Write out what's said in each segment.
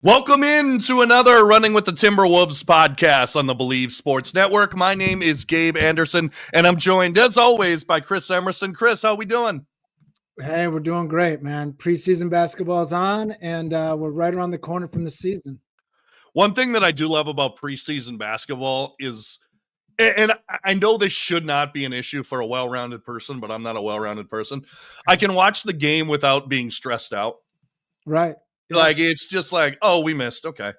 Welcome in to another Running with the Timberwolves podcast on the Believe Sports Network. My name is Gabe Anderson, and I'm joined, as always, by Chris Emerson. Chris, how we doing? Hey, we're doing great, man. Preseason basketball is on, and we're right around the corner from the season. One thing that I do love about preseason basketball is, and I know this should not be an issue for a well-rounded person, but I'm not a well-rounded person. I can watch the game without being stressed out. Right. Yeah. Like, it's just like, oh, we missed. Okay.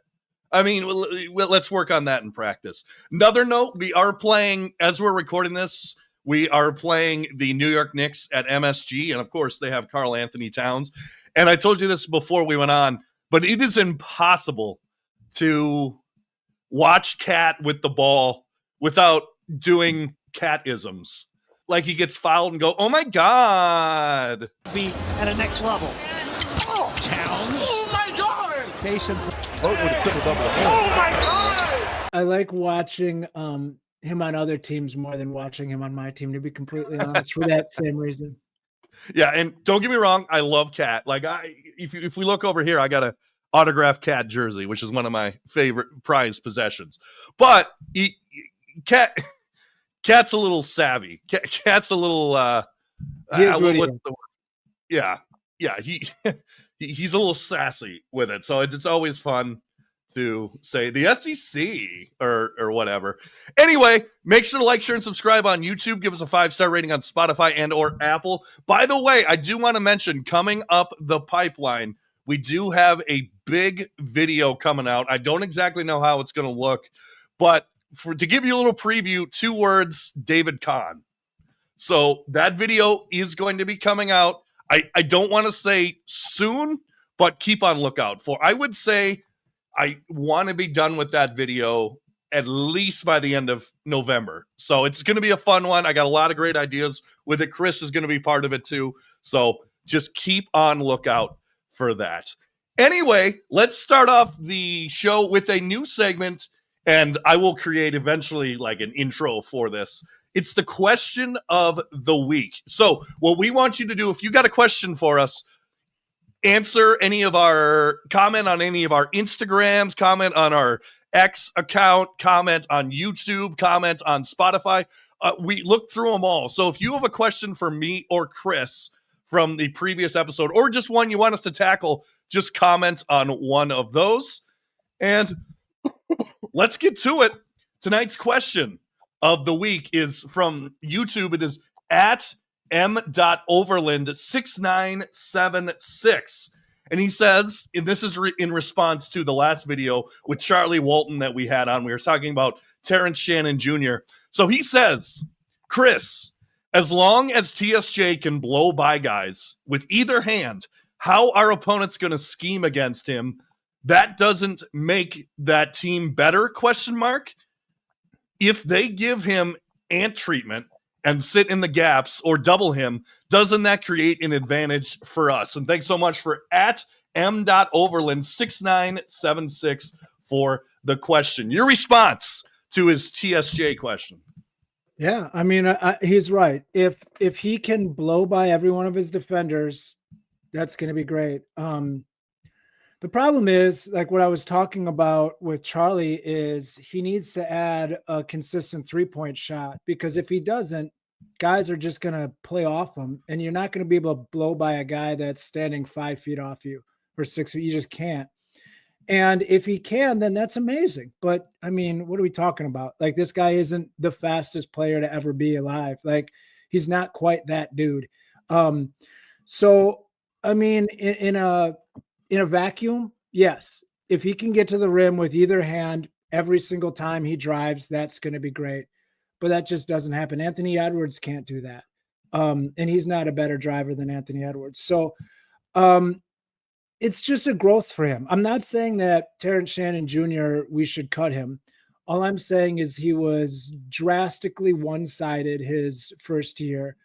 I mean, let's work on that in practice. Another note, we are playing, as we're recording this, we are playing the New York Knicks at MSG, and of course, they have Karl Anthony Towns. And I told you this before we went on, but it is impossible to watch Cat with the ball without doing Cat-isms. Like, he gets fouled and go, oh my God. Be at a next level. Oh, Towns. Oh my God. Case and vote with a triple double. Oh my God. I like watching him on other teams more than watching him on my team, to be completely honest, for that same reason. Yeah, and don't get me wrong, I love Cat. Like, if we look over here, I got a autographed Cat jersey, which is one of my favorite prized possessions. But Cat's a little savvy. Cat's a little yeah, he's a little sassy with it. So it's always fun to say the SEC or whatever. Anyway, make sure to like, share, and subscribe on YouTube. Give us a 5-star rating on Spotify and or Apple. By the way, I do want to mention, coming up the pipeline, we do have a big video coming out. I don't exactly know how it's going to look, but to give you a little preview, 2 words, David Kahn. So that video is going to be coming out. I don't want to say soon, but keep on lookout for. I would say I want to be done with that video at least by the end of November. So it's going to be a fun one. I got a lot of great ideas with it. Chris is going to be part of it too. So just keep on lookout for that. Anyway, let's start off the show with a new segment, and I will create eventually like an intro for this. It's the question of the week. So what we want you to do, if you got a question for us, comment on any of our Instagrams, comment on our X account, comment on YouTube, comment on Spotify. We look through them all. So if you have a question for me or Chris from the previous episode, or just one you want us to tackle, just comment on one of those. And let's get to it. Tonight's question of the week is from YouTube. It is at m.overland6976. And he says, and this is in response to the last video with Charlie Walton that we had on. We were talking about Terrence Shannon Jr. So he says, Chris, as long as TSJ can blow by guys with either hand, how are opponents going to scheme against him? That doesn't make that team better, ? If they give him ant treatment and sit in the gaps or double him, doesn't that create an advantage for us? And thanks so much for at m.overland6976 for the question. Your response to his TSJ question. Yeah, I mean, he's right. If he can blow by every one of his defenders, that's going to be great. The problem is, like what I was talking about with Charlie, is he needs to add a consistent 3-point shot, because if he doesn't, guys are just going to play off him, and you're not going to be able to blow by a guy that's standing 5 feet off you or 6 feet. You just can't. And if he can, then that's amazing. But I mean, what are we talking about? Like, this guy isn't the fastest player to ever be alive. Like, he's not quite that dude. So, I mean, in a vacuum, yes. If he can get to the rim with either hand every single time he drives, that's going to be great. But that just doesn't happen. Anthony Edwards can't do that. And he's not a better driver than Anthony Edwards. So it's just a growth for him. I'm not saying that Terrence Shannon Jr., we should cut him. All I'm saying is he was drastically one-sided his first year.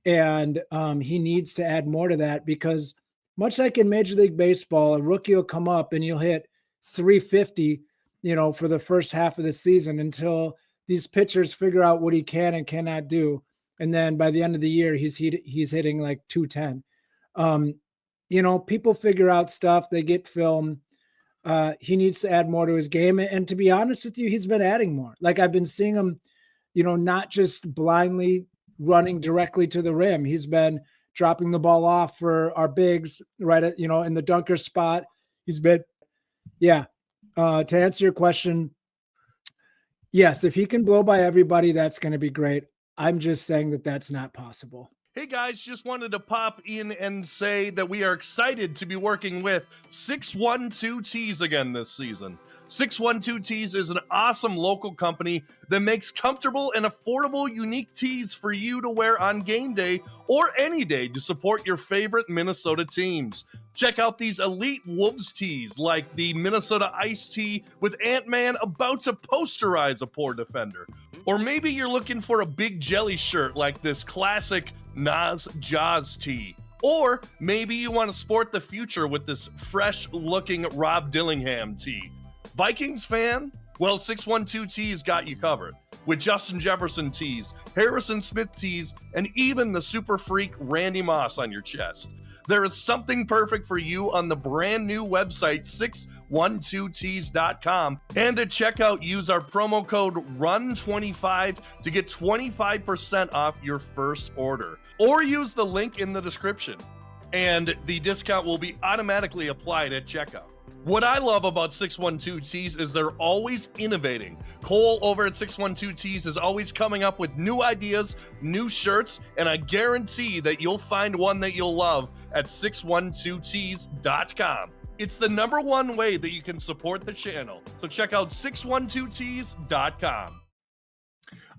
And he needs to add more to that, because much like in Major League Baseball, a rookie will come up and you'll hit 350, for the first half of the season until these pitchers figure out what he can and cannot do. And then by the end of the year, he's hitting like 210. People figure out stuff. They get film. He needs to add more to his game. And to be honest with you, he's been adding more. Like I've been seeing him, not just blindly running directly to the rim. He's been dropping the ball off for our bigs right at, in the dunker spot. He's been, yeah. To answer your question, yes, if he can blow by everybody, that's going to be great. I'm just saying that that's not possible. Hey guys, just wanted to pop in and say that we are excited to be working with 612 Tees again this season. 612 Tees is an awesome local company that makes comfortable and affordable unique tees for you to wear on game day or any day to support your favorite Minnesota teams. Check out these elite Wolves tees like the Minnesota Ice tee with Ant-Man about to posterize a poor defender. Or maybe you're looking for a big jelly shirt like this classic Nas Jaws tee. Or maybe you want to sport the future with this fresh-looking Rob Dillingham tee. Vikings fan? Well, 612 Tees got you covered. With Justin Jefferson tees, Harrison Smith tees, and even the super freak Randy Moss on your chest. There is something perfect for you on the brand new website 612tees.com. And at checkout, use our promo code RUN25 to get 25% off your first order. Or use the link in the description, and the discount will be automatically applied at checkout. What I love about 612 Tees is they're always innovating. Cole over at 612 Tees is always coming up with new ideas, new shirts, and I guarantee that you'll find one that you'll love at 612tees.com. It's the #1 way that you can support the channel. So check out 612tees.com.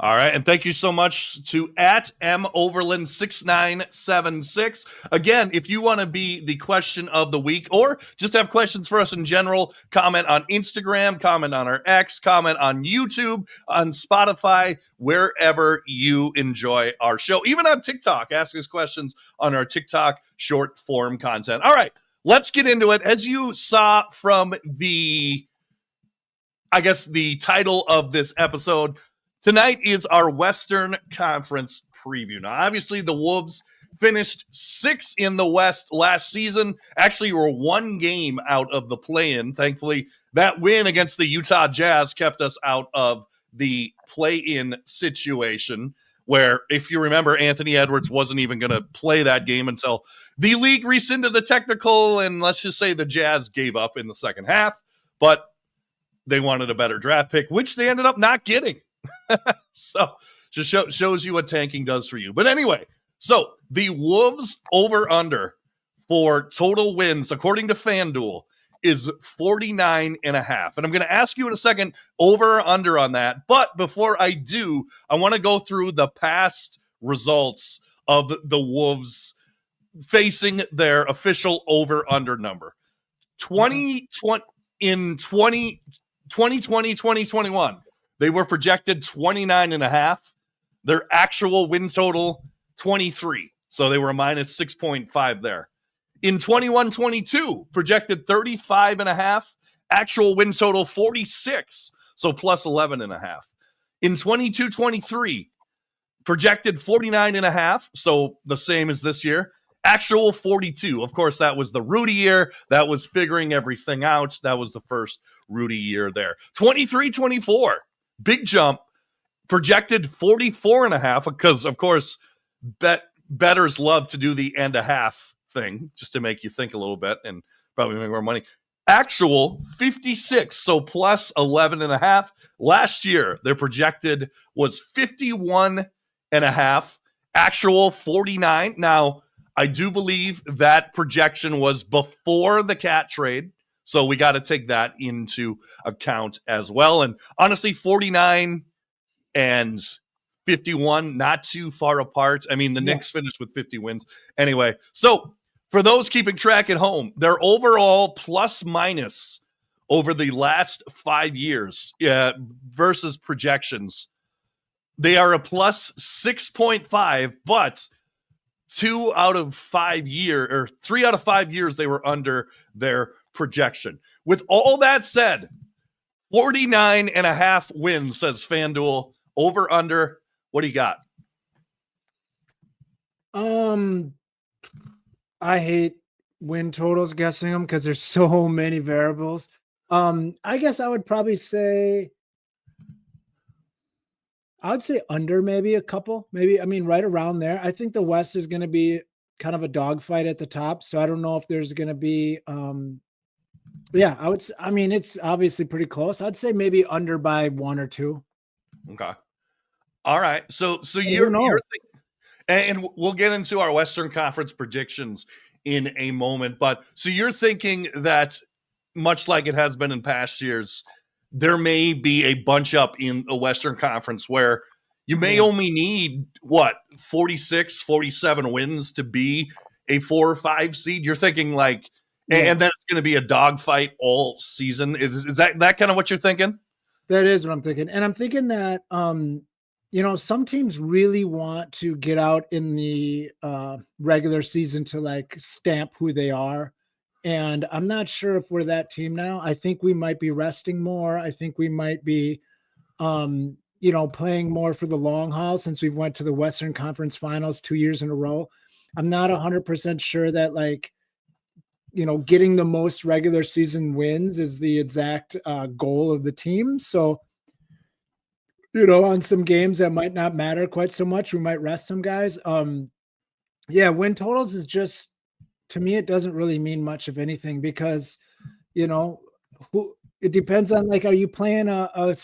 All right, and thank you so much to @MOverland6976. Again, if you want to be the question of the week or just have questions for us in general, comment on Instagram, comment on our X, comment on YouTube, on Spotify, wherever you enjoy our show. Even on TikTok, ask us questions on our TikTok short form content. All right, let's get into it. As you saw from the title of this episode, tonight is our Western Conference preview. Now, obviously, the Wolves finished 6th in the West last season. Actually, were 1 game out of the play-in. Thankfully, that win against the Utah Jazz kept us out of the play-in situation, where, if you remember, Anthony Edwards wasn't even going to play that game until the league rescinded the technical, and let's just say the Jazz gave up in the second half, but they wanted a better draft pick, which they ended up not getting. So just shows you what tanking does for you. But anyway, so the Wolves over-under for total wins, according to FanDuel, is 49.5. And I'm going to ask you in a second over or under on that. But before I do, I want to go through the past results of the Wolves facing their official over-under number. 2020, 2021. They were projected 29.5. Their actual win total, 23. So they were a minus 6.5 there. In 21-22, projected 35.5. Actual win total, 46. So plus 11.5. In 22-23, projected 49.5. So the same as this year. Actual 42. Of course, that was the Rudy year. That was figuring everything out. That was the first Rudy year there. 23-24. Big jump, projected 44.5, because, of course, bettors love to do the and a half thing just to make you think a little bit and probably make more money. Actual 56, so plus 11.5. Last year, their projected was 51.5. Actual 49. Now, I do believe that projection was before the cat trade. So we got to take that into account as well. And honestly, 49 and 51, not too far apart. I mean, the Knicks finished with 50 wins. Anyway, so for those keeping track at home, their overall plus minus over the last 5 years versus projections, they are a plus 6.5, but 3 out of 5 years, they were under their projection. With all that said, 49.5 wins, says FanDuel. Over, under, what do you got? I hate win totals guessing them because there's so many variables. I guess I would probably say under maybe a couple, maybe, I mean, right around there. I think the West is going to be kind of a dogfight at the top. So I don't know if there's going to be, yeah, I mean, it's obviously pretty close. I'd say maybe under by 1 or 2. Okay. All right. So I you're don't know. and we'll get into our Western Conference predictions in a moment. But so you're thinking that, much like it has been in past years, there may be a bunch up in the Western Conference where you may only need 46, 47 wins to be a 4 or 5 seed. You're thinking like, and then it's going to be a dogfight all season. Is that kind of what you're thinking? That is what I'm thinking. And I'm thinking that, some teams really want to get out in the regular season to like stamp who they are. And I'm not sure if we're that team now. I think we might be resting more. I think we might be, playing more for the long haul since we've went to the Western Conference Finals 2 years in a row. I'm not 100% sure that getting the most regular season wins is the exact goal of the team. So, on some games that might not matter quite so much, we might rest some guys. Win totals is just, to me, it doesn't really mean much of anything because, it depends on are you playing are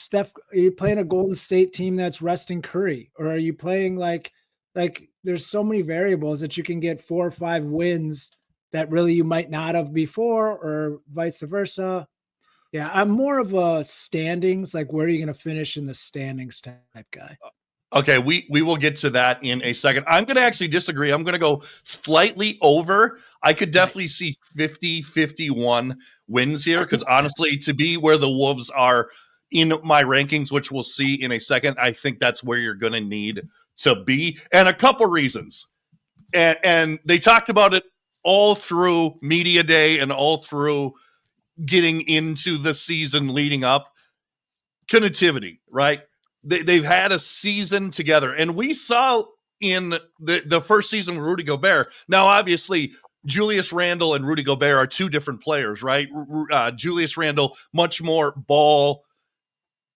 you playing a Golden State team that's resting Curry, or are you playing like there's so many variables that you can get 4 or 5 wins that really you might not have before, or vice versa. Yeah, I'm more of a standings, like where are you going to finish in the standings type guy. Okay, we will get to that in a second. I'm going to actually disagree. I'm going to go slightly over. I could definitely see 50-51 wins here because honestly, to be where the Wolves are in my rankings, which we'll see in a second, I think that's where you're going to need to be. And a couple reasons. And they talked about it all through media day and all through getting into the season leading up. Connectivity, right? They've had a season together, and we saw in the first season with Rudy Gobert. Now, obviously, Julius Randle and Rudy Gobert are 2 different players, right? Julius Randle, much more ball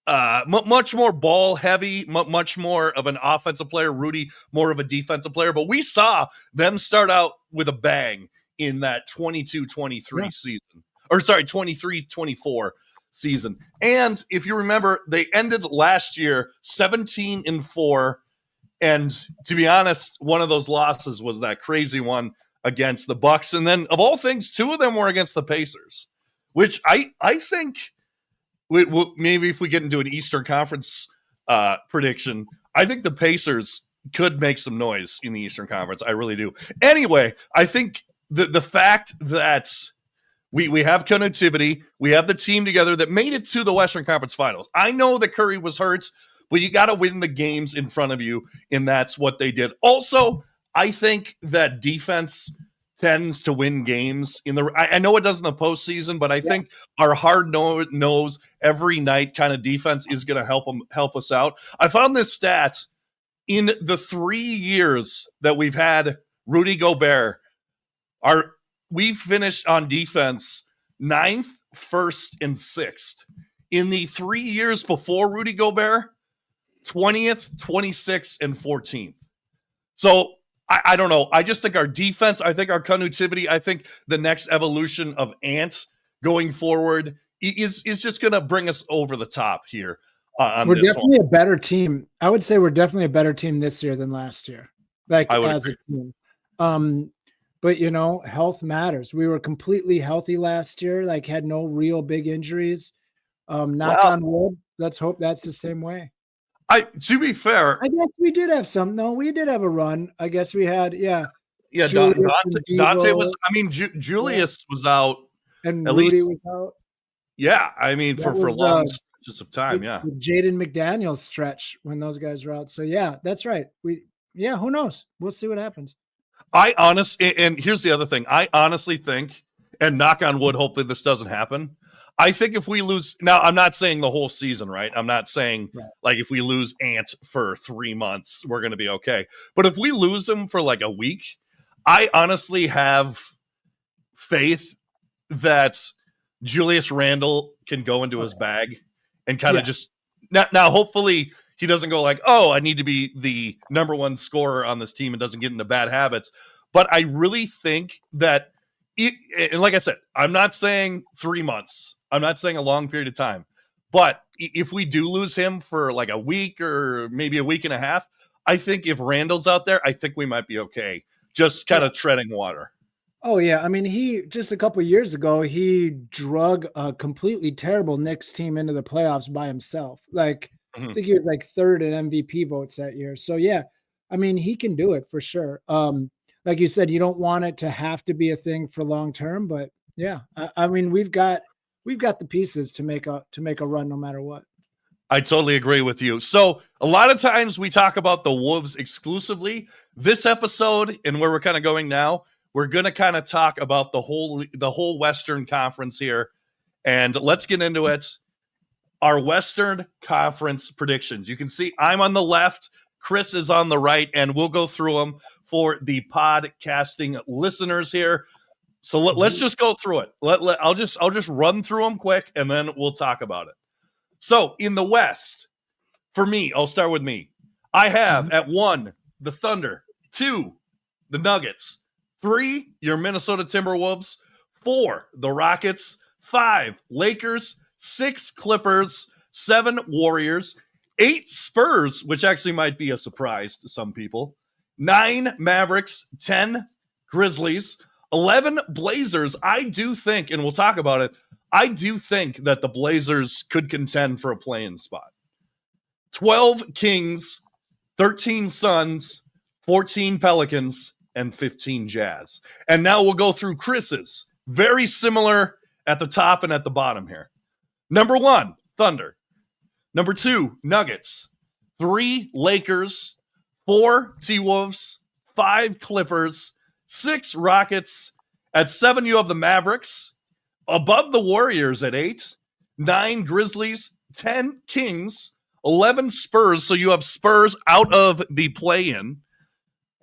heavy, much more of an offensive player. Rudy, more of a defensive player. But we saw them start out with a bang in that 22-23 season. Or sorry, 23-24 season. And if you remember, they ended last year 17-4. And to be honest, one of those losses was that crazy one against the Bucks. And then of all things, 2 of them were against the Pacers, which I think maybe if we get into an Eastern Conference prediction, I think the Pacers could make some noise in the Eastern Conference. I really do. Anyway, I think the fact that we have connectivity, we have the team together that made it to the Western Conference Finals. I know that Curry was hurt, but you got to win the games in front of you, and that's what they did. Also, I think that defense tends to win games I know it does in the postseason, but I think our hard nose every night kind of defense is going to help us out. I found this stat in the 3 years that we've had Rudy Gobert. We finished on defense 9th, 1st, and 6th. In the 3 years before Rudy Gobert, 20th, 26th, and 14th. So I don't know. I just think our defense, I think our connectivity, I think the next evolution of Ant going forward is just going to bring us over the top here. We're definitely a better team. I would say we're definitely a better team this year than last year. As a team. But health matters. We were completely healthy last year, had no real big injuries. Knock on wood. Let's hope that's the same way. To be fair, I guess we did have some. No, we did have a run. I guess we had, Yeah, Dante was. I mean, Julius was out, and at Rudy least was out. Yeah, I mean, for long stretches of time. Yeah, Jaden McDaniels stretch when those guys were out. So yeah, that's right. Who knows? We'll see what happens. And here's the other thing. I honestly think, and knock on wood, hopefully this doesn't happen. I think if we lose, now I'm not saying the whole season, right? I'm not saying if we lose Ant for 3 months, we're going to be okay. But if we lose him for a week, I honestly have faith that Julius Randle can go into his bag and kind of just now hopefully he doesn't go like, oh, I need to be the number one scorer on this team and doesn't get into bad habits. But I really think that, and like I said, I'm not saying 3 months. I'm not saying a long period of time. But if we do lose him for like a week or maybe a week and a half, I think if Randall's out there, I think we might be okay. Just kind of treading water. Oh yeah, I mean, he just a couple years ago he drug a completely terrible Knicks team into the playoffs by himself. Like I think he was like third in MVP votes that year. So yeah, I mean, he can do it for sure. Like you said, you don't want it to have to be a thing for long term, but yeah, I mean, we've got the pieces to make a run no matter what. I totally agree with you. So a lot of times we talk about the Wolves exclusively. This episode and where we're kind of going now, we're going to kind of talk about the whole Western Conference here. And let's get into it. Our Western Conference predictions. You can see I'm on the left, Chris is on the right, and we'll go through them for the podcasting listeners here. So let's just go through it. I'll just run through them quick, and then we'll talk about it. So in the West, for me, I'll start with me. I have at 1, the Thunder, 2, the Nuggets, 3, your Minnesota Timberwolves, 4, the Rockets, 5, Lakers, 6, Clippers, 7, Warriors, 8, Spurs, which actually might be a surprise to some people, 9, Mavericks, 10, Grizzlies, 11, Blazers. I do think, and we'll talk about it, I do think that the Blazers could contend for a play-in spot. 12, Kings, 13, Suns, 14, Pelicans, and 15, Jazz. And now we'll go through Chris's. Very similar at the top and at the bottom here. Number 1, Thunder. Number 2, Nuggets. 3, Lakers. 4, T-Wolves. 5, Clippers. 6, Rockets. At 7, you have the Mavericks. Above the Warriors at 8. 9, Grizzlies. 10, Kings. 11, Spurs. So you have Spurs out of the play-in.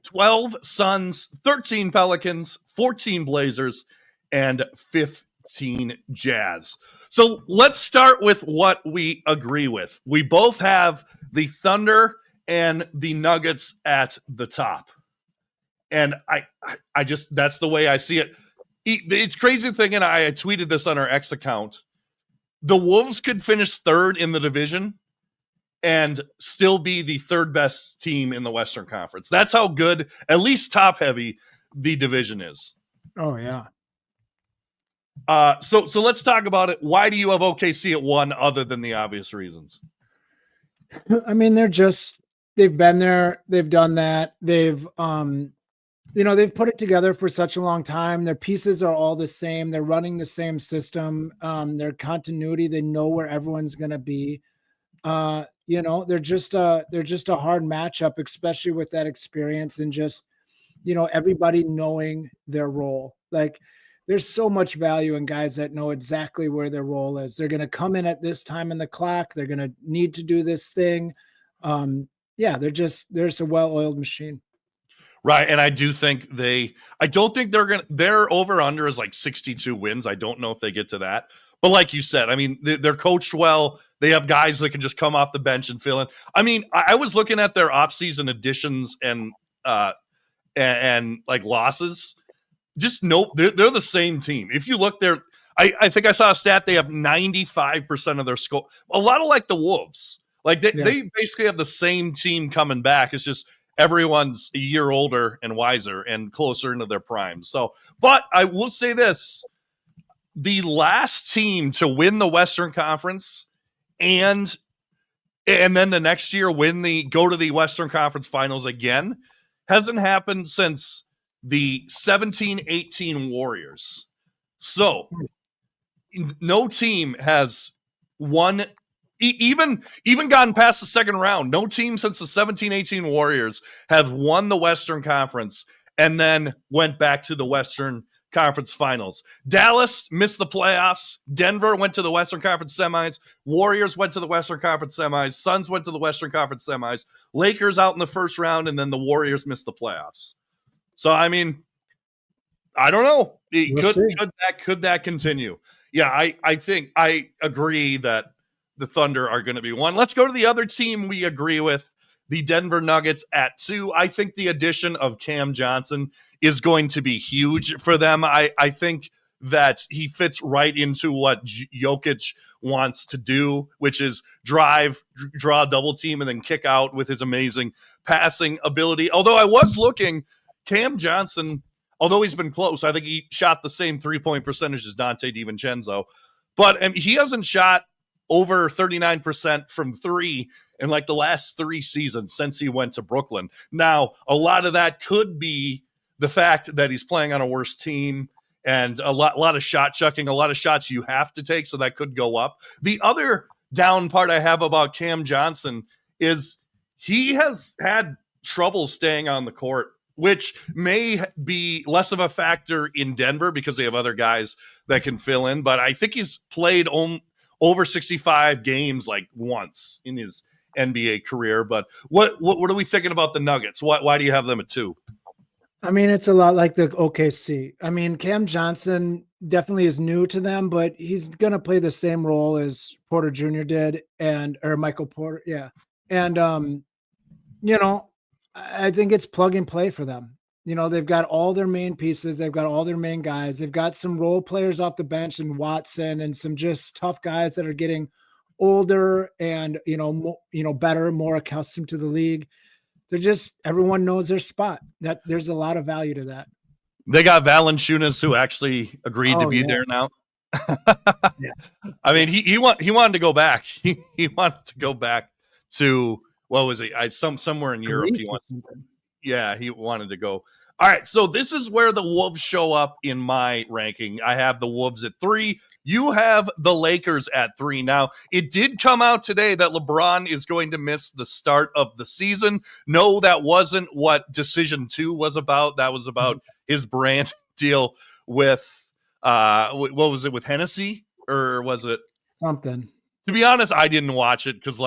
12, Suns. 13, Pelicans. 14, Blazers. And 15, Jazz. So let's start with what we agree with. We both have the Thunder and the Nuggets at the top. And I just, that's the way I see it. It's crazy thing, and I tweeted this on our X account. The Wolves could finish 3rd in the division and still be the 3rd best team in the Western Conference. That's how good, at least top heavy, the division is. Oh yeah. So let's talk about it. Why do you have OKC at 1 other than the obvious reasons? I mean, they've been there, they've done that. They've they've put it together for such a long time. Their pieces are all the same. They're running the same system. Their continuity, they know where everyone's going to be. They're just a hard matchup, especially with that experience and just, everybody knowing their role. Like, there's so much value in guys that know exactly where their role is. They're going to come in at this time in the clock. They're going to need to do this thing. There's a well-oiled machine. Right. And I do think I don't think their over under is like 62 wins. I don't know if they get to that. But like you said, I mean, they're coached well. They have guys that can just come off the bench and fill in. I mean, I was looking at their offseason additions and like losses. Just nope, they're the same team. If you look there, I think I saw a stat. They have 95% of their score. A lot of like the Wolves. Like they basically have the same team coming back. It's just everyone's a year older and wiser and closer into their prime. So, but I will say this. The last team to win the Western Conference and then the next year go to the Western Conference Finals again hasn't happened since the 17-18 Warriors. So no team has won, even gotten past the second round. No team since the 17-18 Warriors have won the Western Conference and then went back to the Western Conference Finals. Dallas missed the playoffs. Denver went to the Western Conference semis. Warriors went to the Western Conference semis. Suns went to the Western Conference semis. Lakers out in the first round, and then the Warriors missed the playoffs. So, I mean, I don't know. Could that continue? Yeah, I think I agree that the Thunder are going to be one. Let's go to the other team we agree with, the Denver Nuggets at 2. I think the addition of Cam Johnson is going to be huge for them. I think that he fits right into what Jokic wants to do, which is drive, draw a double team, and then kick out with his amazing passing ability. Although I was looking, Cam Johnson, although he's been close, I think he shot the same 3-point percentage as Dante DiVincenzo. But he hasn't shot over 39% from 3 in like the last 3 seasons since he went to Brooklyn. Now, a lot of that could be the fact that he's playing on a worse team and a lot of shot chucking, a lot of shots you have to take, so that could go up. The other down part I have about Cam Johnson is he has had trouble staying on the court, which may be less of a factor in Denver because they have other guys that can fill in. But I think he's played over 65 games like once in his NBA career. But what are we thinking about the Nuggets? Why do you have them at 2? I mean, it's a lot like the OKC. I mean, Cam Johnson definitely is new to them, but he's going to play the same role as Porter Jr. did or Michael Porter. Yeah. And, I think it's plug and play for them. They've got all their main pieces. They've got all their main guys. They've got some role players off the bench and Watson and some just tough guys that are getting older and, better, more accustomed to the league. They're just, everyone knows their spot. That there's a lot of value to that. They got Valanciunas, who actually agreed to be there now. Yeah. I mean, he wanted to go back. He wanted to go back to, what was it? Somewhere in Europe. He wanted to go. All right, so this is where the Wolves show up in my ranking. I have the Wolves at 3. You have the Lakers at 3. Now, it did come out today that LeBron is going to miss the start of the season. No, that wasn't what Decision 2 was about. That was about his brand deal with, what was it, with Hennessy? Or was it? Something. To be honest, I didn't watch it because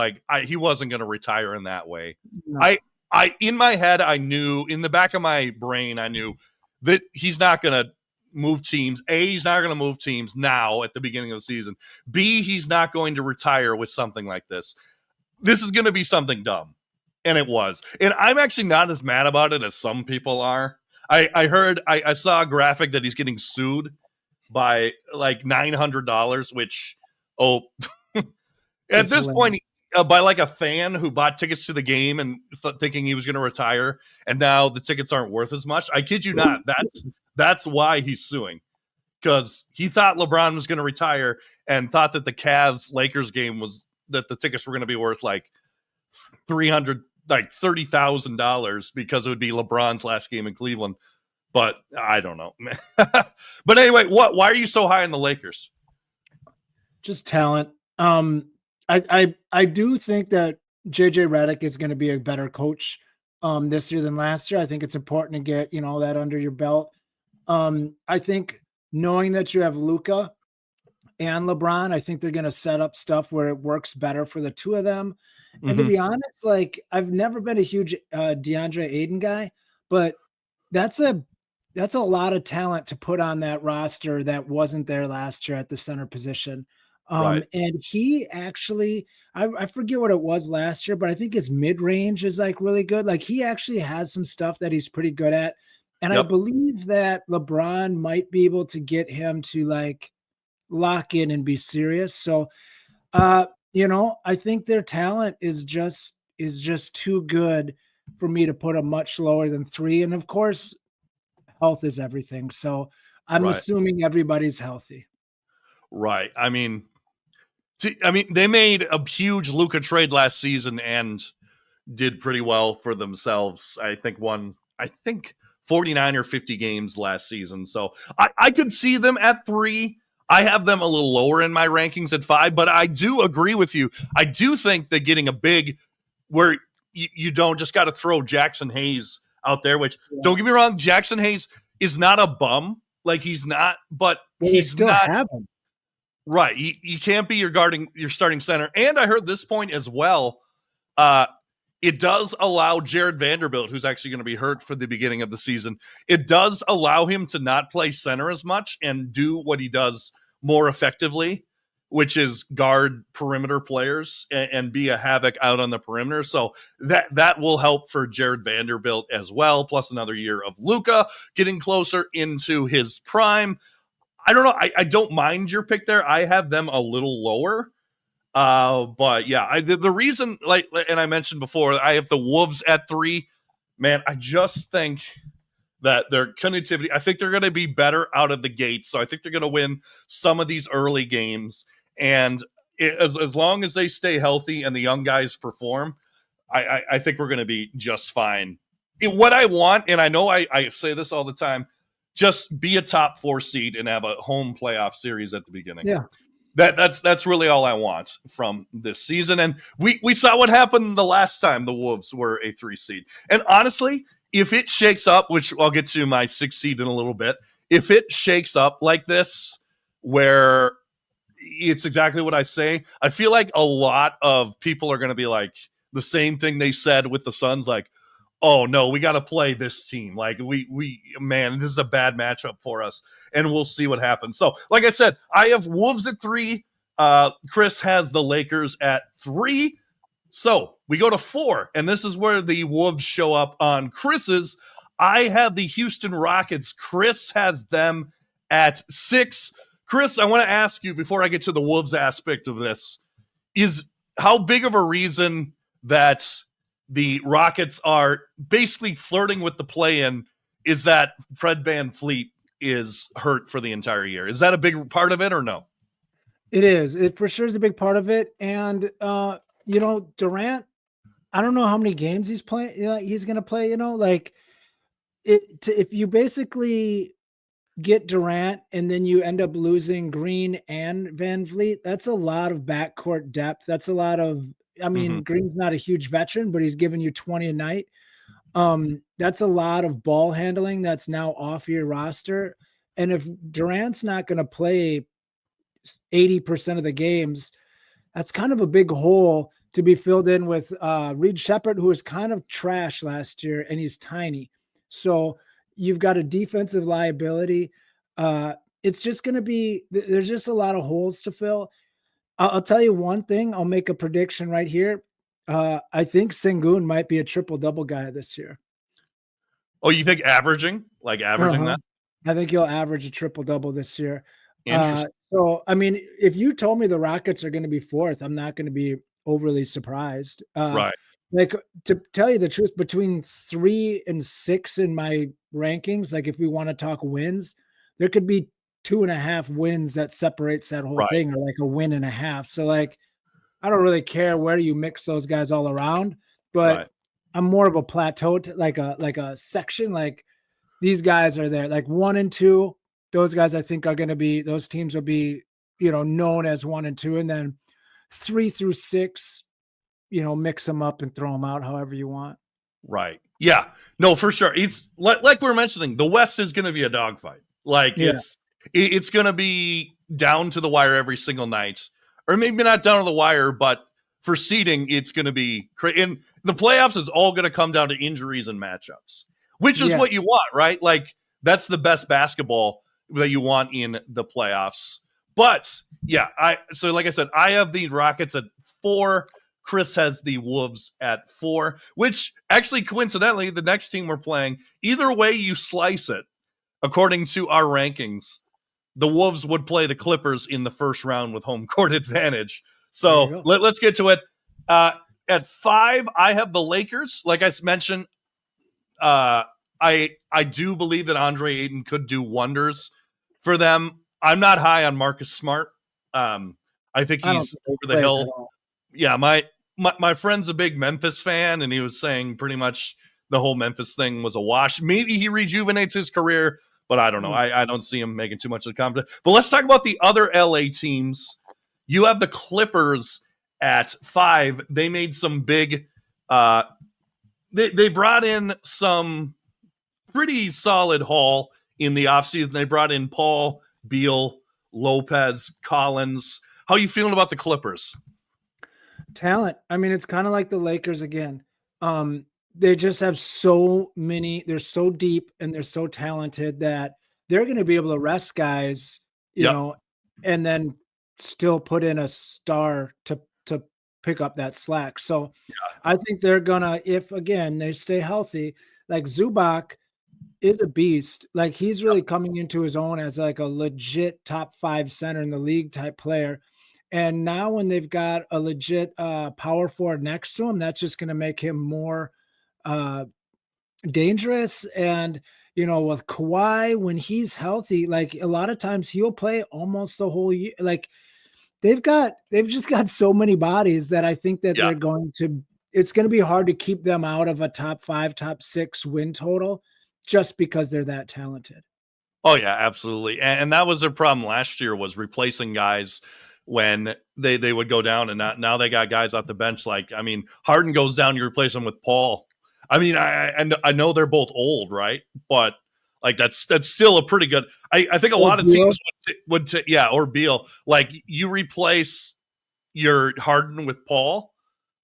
he wasn't going to retire in that way. No. I in my head, I knew, in the back of my brain, I knew that he's not going to move teams. A, he's not going to move teams now at the beginning of the season. B, he's not going to retire with something like this. This is going to be something dumb. And it was. And I'm actually not as mad about it as some people are. I saw a graphic that he's getting sued by like $900, which, at this point, by like a fan who bought tickets to the game and thinking he was going to retire, and now the tickets aren't worth as much. I kid you not. That's why he's suing, because he thought LeBron was going to retire and thought that the Cavs Lakers game was that the tickets were going to be worth like $30,000 because it would be LeBron's last game in Cleveland. But I don't know. But anyway, why are you so high on the Lakers? Just talent. I do think that JJ Redick is going to be a better coach this year than last year. I think it's important to get, that under your belt. I think knowing that you have Luka and LeBron, I think they're going to set up stuff where it works better for the two of them. And to be honest, like, I've never been a huge DeAndre Ayton guy, but that's a lot of talent to put on that roster that wasn't there last year at the center position. Right. And he actually, I forget what it was last year, but I think his mid-range is like really good. Like, he actually has some stuff that he's pretty good at. And I believe that LeBron might be able to get him to like lock in and be serious. So, I think their talent is just too good for me to put them much lower than 3. And of course, health is everything. So I'm assuming everybody's healthy. Right. I mean, they made a huge Luka trade last season and did pretty well for themselves. I think 49 or 50 games last season. So I could see them at 3. I have them a little lower in my rankings at 5, but I do agree with you. I do think that getting a big where you don't just got to throw Jackson Hayes out there, which don't get me wrong, Jackson Hayes is not a bum. Like, he's not, but he's still not. Have him. Right. You can't be your starting center. And I heard this point as well. It does allow Jared Vanderbilt, who's actually going to be hurt for the beginning of the season, it does allow him to not play center as much and do what he does more effectively, which is guard perimeter players and be a havoc out on the perimeter. So that will help for Jared Vanderbilt as well, plus another year of Luka getting closer into his prime. I don't know. I don't mind your pick there. I have them a little lower. But yeah, the reason, and I mentioned before, I have the Wolves at 3. Man, I just think that their connectivity, I think they're going to be better out of the gate. So I think they're going to win some of these early games. And as long as they stay healthy and the young guys perform, I think we're going to be just fine. What I want, and I know I say this all the time, just be a top 4 seed and have a home playoff series at the beginning. Yeah. That's really all I want from this season. And we saw what happened the last time the Wolves were a 3 seed. And honestly, if it shakes up, which I'll get to my 6 seed in a little bit, if it shakes up like this, where it's exactly what I say, I feel like a lot of people are going to be like the same thing they said with the Suns, like, oh no, we got to play this team. Like man, this is a bad matchup for us, and we'll see what happens. So, like I said, I have Wolves at 3. Chris has the Lakers at 3. So we go to 4, and this is where the Wolves show up on Chris's. I have the Houston Rockets. Chris has them at 6. Chris, I want to ask you before I get to the Wolves aspect of this, is how big of a reason that the Rockets are basically flirting with the play-in is that Fred VanVleet is hurt for the entire year? Is that a big part of it or no? It is. It for sure is a big part of it. And, Durant, I don't know how many games he's playing. He's going to play, if you basically get Durant and then you end up losing Green and VanVleet, that's a lot of backcourt depth. That's a lot of, Green's not a huge veteran, but he's giving you 20 a night. That's a lot of ball handling that's now off your roster. And if Durant's not going to play 80% of the games, that's kind of a big hole to be filled in with Reed Shepherd, who was kind of trash last year, and he's tiny. So you've got a defensive liability. It's just going to be, there's just a lot of holes to fill. I'll tell you one thing. I'll make a prediction right here. I think Sengun might be a triple-double guy this year. Oh, you think averaging that? I think he'll average a triple-double this year. Interesting. So, if you told me the Rockets are going to be 4th, I'm not going to be overly surprised. Right. Like, to tell you the truth, between 3 and 6 in my rankings, like if we want to talk wins, there could be 2.5 wins that separates that whole thing, or like a win and a half. So like, I don't really care where you mix those guys all around, but I'm more of a plateau, like a section. Like these guys are there, like 1 and 2. Those guys I think are going to be, those teams will be, known as 1 and 2, and then 3 through 6, mix them up and throw them out however you want. Right. Yeah. No, for sure. It's like we were mentioning, the West is going to be a dogfight. Like it's going to be down to the wire every single night, or maybe not down to the wire, but for seeding, it's going to be and the playoffs is all going to come down to injuries and matchups, which is what you want, right? Like that's the best basketball that you want in the playoffs. But yeah, like I said, I have the Rockets at 4. Chris has the Wolves at 4, which actually coincidentally, the next team we're playing, either way you slice it, according to our rankings, the Wolves would play the Clippers in the first round with home court advantage. So let's get to it. At 5, I have the Lakers. Like I mentioned, I do believe that Andre Ayton could do wonders for them. I'm not high on Marcus Smart. I think he's over the hill. Yeah, my friend's a big Memphis fan, and he was saying pretty much the whole Memphis thing was a wash. Maybe he rejuvenates his career, but I don't know. I don't see him making too much of the confidence. But let's talk about the other LA teams. You have the Clippers at 5. They made some big they brought in some pretty solid haul in the offseason. They brought in Paul, Beal, Lopez, Collins. How are you feeling about the Clippers? Talent. It's kind of like the Lakers again. They just have so many. They're so deep and they're so talented that they're going to be able to rest guys, and then still put in a star to pick up that slack. So I think they're gonna, if again they stay healthy, like Zubac is a beast. Like he's really coming into his own as like a legit top 5 center in the league type player. And now when they've got a legit power forward next to him, that's just going to make him more uh dangerous. And with Kawhi, when he's healthy, like a lot of times he'll play almost the whole year. Like they've just got so many bodies that I think that Yeah. it's going to be hard to keep them out of a top 5, top 6 win total just because they're that talented. Oh yeah, absolutely. And that was their problem last year, was replacing guys when they would go down, and now they got guys off the bench. Like, I mean, Harden goes down, you replace him with Paul. I mean, I know they're both old, right? But like that's still a pretty good. I think a lot of teams would or Beal. Like, you replace your Harden with Paul.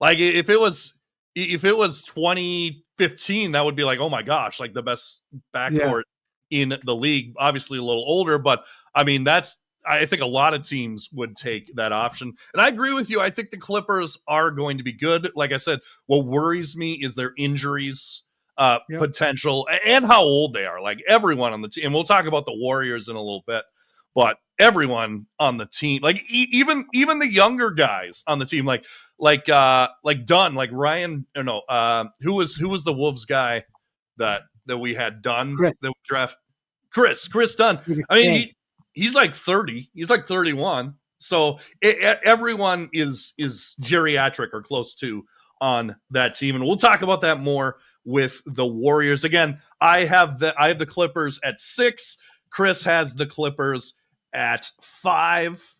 Like if it was 2015, that would be like, oh my gosh, like the best backcourt in the league. Obviously a little older, but I mean, I think a lot of teams would take that option. And I agree with you. I think the Clippers are going to be good. Like I said, what worries me is their injuries potential and how old they are. Like everyone on the team, and we'll talk about the Warriors in a little bit, but everyone on the team, like even the younger guys on the team, like Dunn, like Ryan, who was the Wolves guy that we had Dunn, Chris. that we draft? Chris Dunn. I mean, he's like 30. He's like 31. So everyone is geriatric or close to on that team, and we'll talk about that more with the Warriors. Again, I have the Clippers at 6. Chris has the Clippers at 5,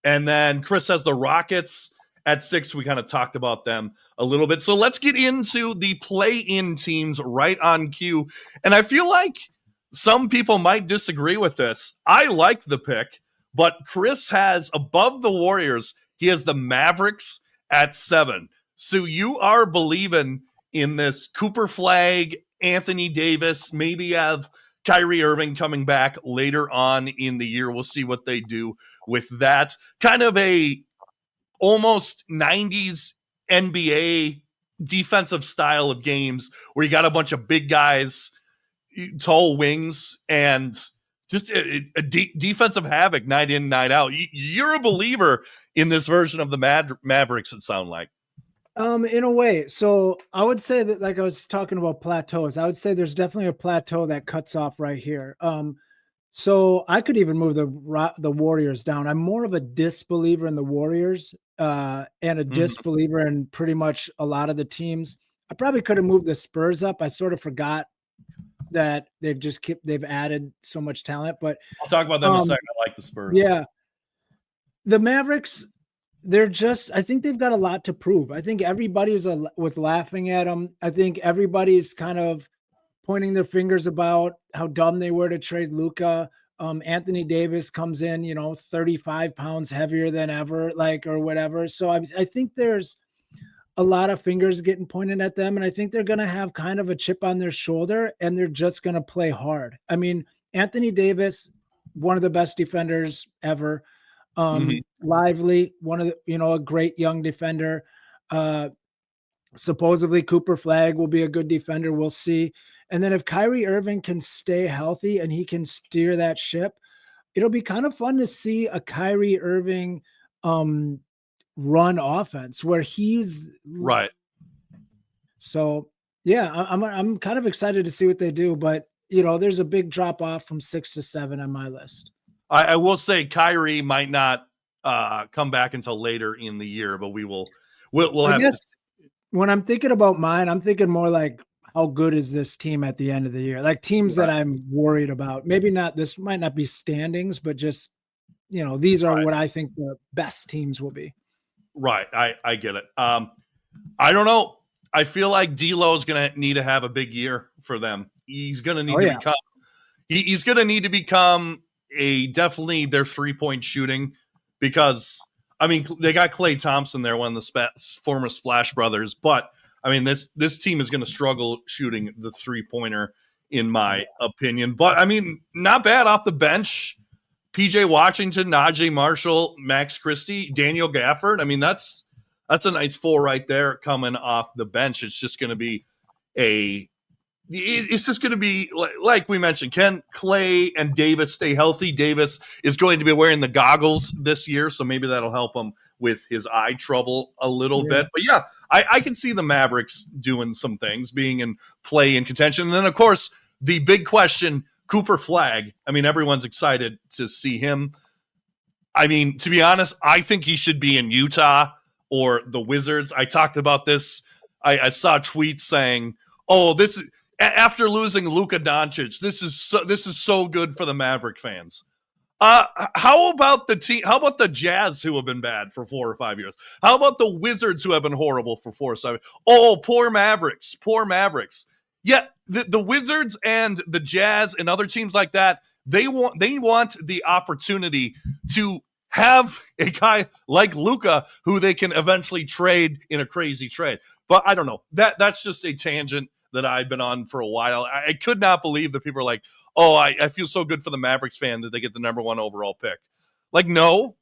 and then Chris has the Rockets at 6. We kind of talked about them a little bit. So let's get into the play-in teams right on cue. And I feel like some people might disagree with this. I like the pick, but Chris has above the Warriors, he has the Mavericks at 7. So you are believing in this Cooper Flag, Anthony Davis, maybe have Kyrie Irving coming back later on in the year. We'll see what they do with that. Kind of a almost 90s NBA defensive style of games where you got a bunch of big guys, tall wings, and just a defensive havoc night in, night out. You're a believer in this version of the Mavericks, it sounds like. In a way. So I would say that, like I was talking about plateaus, I would say there's definitely a plateau that cuts off right here. So I could even move the Warriors down. I'm more of a disbeliever in the Warriors and a disbeliever in pretty much a lot of the teams. I probably could have moved the Spurs up. I sort of forgot that they've added so much talent, but I'll talk about them in a second. I like the Spurs. Yeah. The Mavericks, I think they've got a lot to prove. I think everybody's was laughing at them. I think everybody's kind of pointing their fingers about how dumb they were to trade Luka. Anthony Davis comes in, 35 pounds heavier than ever, or whatever. So I think there's a lot of fingers getting pointed at them, and I think they're going to have kind of a chip on their shoulder, and they're just going to play hard. I mean, Anthony Davis, one of the best defenders ever. Lively, one of the, a great young defender. Supposedly Cooper Flag will be a good defender. We'll see. And then if Kyrie Irving can stay healthy and he can steer that ship, it'll be kind of fun to see a Kyrie Irving run offense where he's right. So yeah, I'm kind of excited to see what they do, but there's a big drop off from 6 to 7 on my list. I will say Kyrie might not come back until later in the year, but we'll have to. When I'm thinking about mine, I'm thinking more like, how good is this team at the end of the year? Like teams that I'm worried about. Maybe not, this might not be standings, but just, these are what I think the best teams will be. Right. I get it. I don't know. I feel like D'Lo is going to need to have a big year for them. He's going to need to become, he's going to need to become definitely their 3-point shooting, because I mean, they got Klay Thompson there, one of the former Splash Brothers, but I mean, this team is going to struggle shooting the 3-pointer, in my opinion. But I mean, not bad off the bench. PJ Washington, Najee Marshall, Max Christie, Daniel Gafford. I mean, that's a nice 4 right there coming off the bench. It's just going to be like we mentioned, can Clay and Davis stay healthy? Davis is going to be wearing the goggles this year, so maybe that'll help him with his eye trouble a little bit. But yeah, I can see the Mavericks doing some things, being in play in contention. And then, of course, the big question, Cooper Flagg. I mean, everyone's excited to see him. I mean, to be honest, I think he should be in Utah or the Wizards. I talked about this. I saw tweets saying, "Oh, this is after losing Luka Doncic. This is so good for the Maverick fans." How about the team? How about the Jazz, who have been bad for 4 or 5 years? How about the Wizards, who have been horrible for 4 or 5 years? Oh, poor Mavericks. Poor Mavericks. Yeah, the Wizards and the Jazz and other teams like that, they want the opportunity to have a guy like Luka who they can eventually trade in a crazy trade. But I don't know. That's just a tangent that I've been on for a while. I could not believe that people are like, oh, I feel so good for the Mavericks fan that they get the number 1 overall pick. Like, no,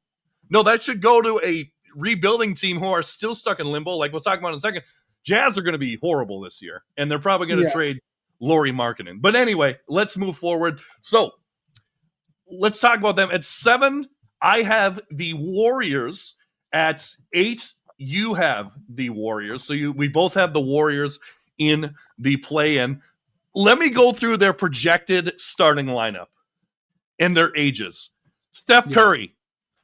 that should go to a rebuilding team who are still stuck in limbo. Like we'll talk about in a second. Jazz are going to be horrible this year, and they're probably going to trade Lauri Markkanen. But anyway, let's move forward. So let's talk about them. At 7, I have the Warriors. At 8, you have the Warriors. So we both have the Warriors in the play-in. Let me go through their projected starting lineup and their ages. Steph Curry,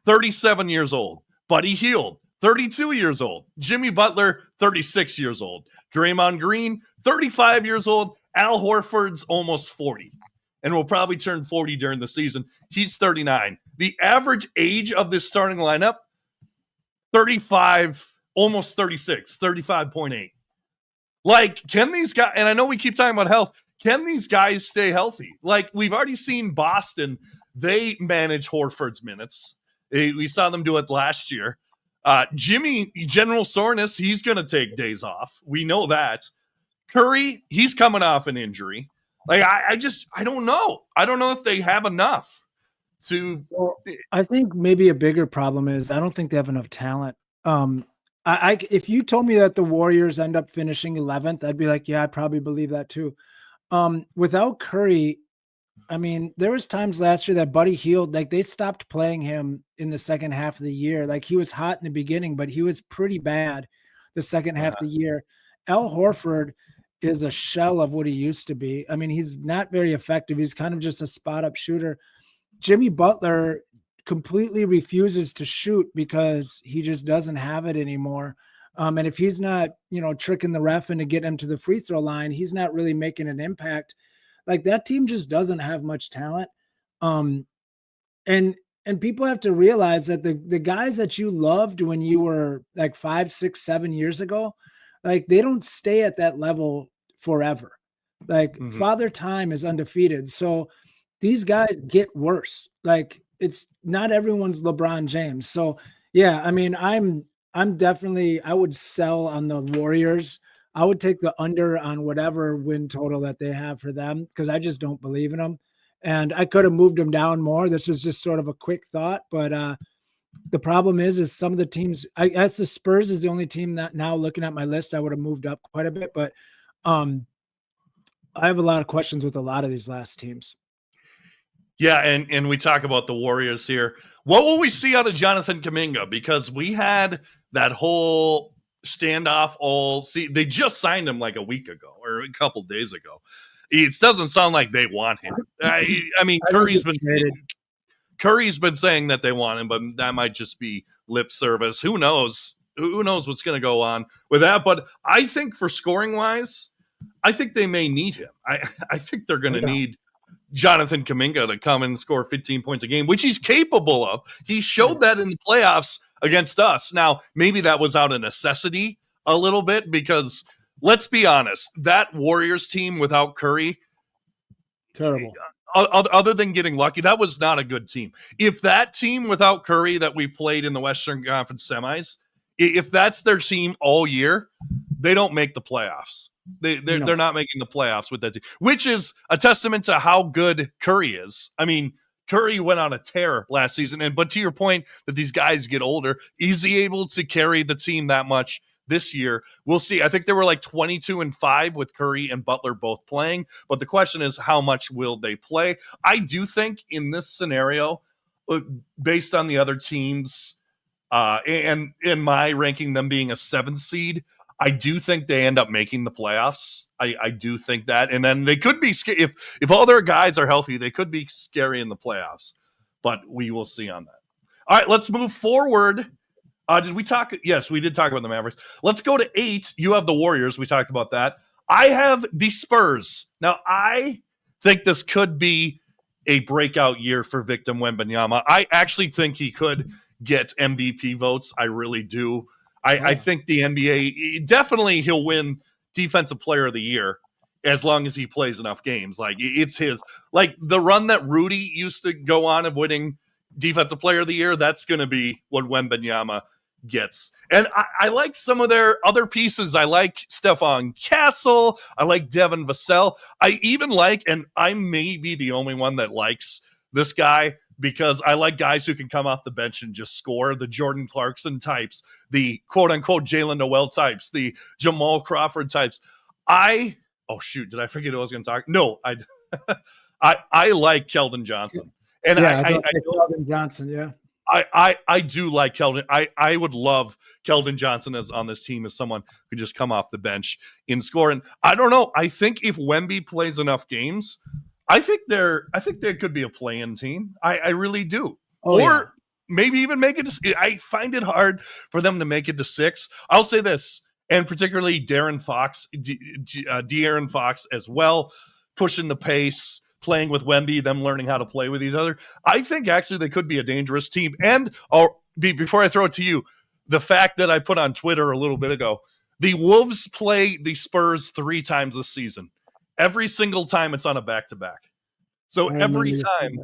37 years old. Buddy Hield, 32 years old. Jimmy Butler, 36 years old. Draymond Green, 35 years old. Al Horford's almost 40 and will probably turn 40 during the season. He's 39. The average age of this starting lineup, 35, almost 36, 35.8. Like, can these guys, and I know we keep talking about health, can these guys stay healthy? Like, we've already seen Boston, they manage Horford's minutes. We saw them do it last year. Jimmy, general soreness, he's going to take days off. We know that. Curry, he's coming off an injury. Like, I don't know. I don't know if they have enough to. Well, I think maybe a bigger problem is I don't think they have enough talent. If you told me that the Warriors end up finishing 11th, I'd be like, yeah, I probably believe that too. Without Curry, I mean, there was times last year that Buddy Hield, like they stopped playing him in the second half of the year. Like he was hot in the beginning, but he was pretty bad the second half of the year. Al Horford is a shell of what he used to be. I mean, he's not very effective. He's kind of just a spot-up shooter. Jimmy Butler completely refuses to shoot because he just doesn't have it anymore. And if he's not, tricking the ref into getting him to the free throw line, he's not really making an impact. Like that team just doesn't have much talent. And people have to realize that the guys that you loved when you were like 5, 6, 7 years ago, like they don't stay at that level forever. Like Father Time is undefeated. So these guys get worse. Like it's not everyone's LeBron James. So yeah, I mean, I'm definitely, I would sell on the Warriors. I would take the under on whatever win total that they have for them because I just don't believe in them. And I could have moved them down more. This was just sort of a quick thought, but the problem is some of the teams, I guess the Spurs is the only team that now looking at my list, I would have moved up quite a bit, but I have a lot of questions with a lot of these last teams. Yeah, and we talk about the Warriors here. What will we see out of Jonathan Kuminga? Because we had that whole standoff they just signed him like a week ago or a couple days ago. It doesn't sound like they want him. I mean, Curry's been saying that they want him, but that might just be lip service. Who knows? Who knows what's going to go on with that? But I think for scoring wise, I think they may need him. I think they're going to need Jonathan Kuminga to come and score 15 points a game, which he's capable of. He showed that in the playoffs against us. Now, maybe that was out of necessity a little bit because let's be honest, that Warriors team without Curry, terrible. Other than getting lucky, that was not a good team. If that team without Curry that we played in the Western Conference semis, if that's their team all year, they don't make the playoffs. They're not making the playoffs with that team, which is a testament to how good Curry is. I mean, Curry went on a tear last season. But to your point that these guys get older, is he able to carry the team that much this year? We'll see. I think they were like 22-5 with Curry and Butler both playing. But the question is, how much will they play? I do think in this scenario, based on the other teams, and in my ranking them being a 7th seed, I do think they end up making the playoffs. I do think that. And then they could be, if all their guys are healthy, they could be scary in the playoffs. But we will see on that. All right, let's move forward. Did we talk? Yes, we did talk about the Mavericks. Let's go to 8. You have the Warriors. We talked about that. I have the Spurs. Now, I think this could be a breakout year for Victor Wembanyama. I actually think he could get MVP votes. I really do. I think the NBA, definitely he'll win Defensive Player of the Year as long as he plays enough games. Like, it's his. Like, the run that Rudy used to go on of winning Defensive Player of the Year, that's going to be what Wembanyama gets. And I like some of their other pieces. I like Stephon Castle. I like Devin Vassell. I even like, and I may be the only one that likes this guy, because I like guys who can come off the bench and just score, the Jordan Clarkson types, the quote-unquote Jalen Noel types, the Jamal Crawford types. Did I forget who I was going to talk? No, I like Keldon Johnson. And I know Keldon Johnson, yeah. I do like Keldon. I would love Keldon Johnson as on this team as someone who could just come off the bench and score. And I don't know. I think if Wemby plays enough games, I think there could be a play-in team. I really do. Maybe even make it. I find it hard for them to make it to 6. I'll say this, and particularly De'Aaron Fox as well, pushing the pace, playing with Wemby, them learning how to play with each other. I think actually they could be a dangerous team. And before I throw it to you, the fact that I put on Twitter a little bit ago, the Wolves play the Spurs 3 times this season. Every single time it's on a back-to-back. So every time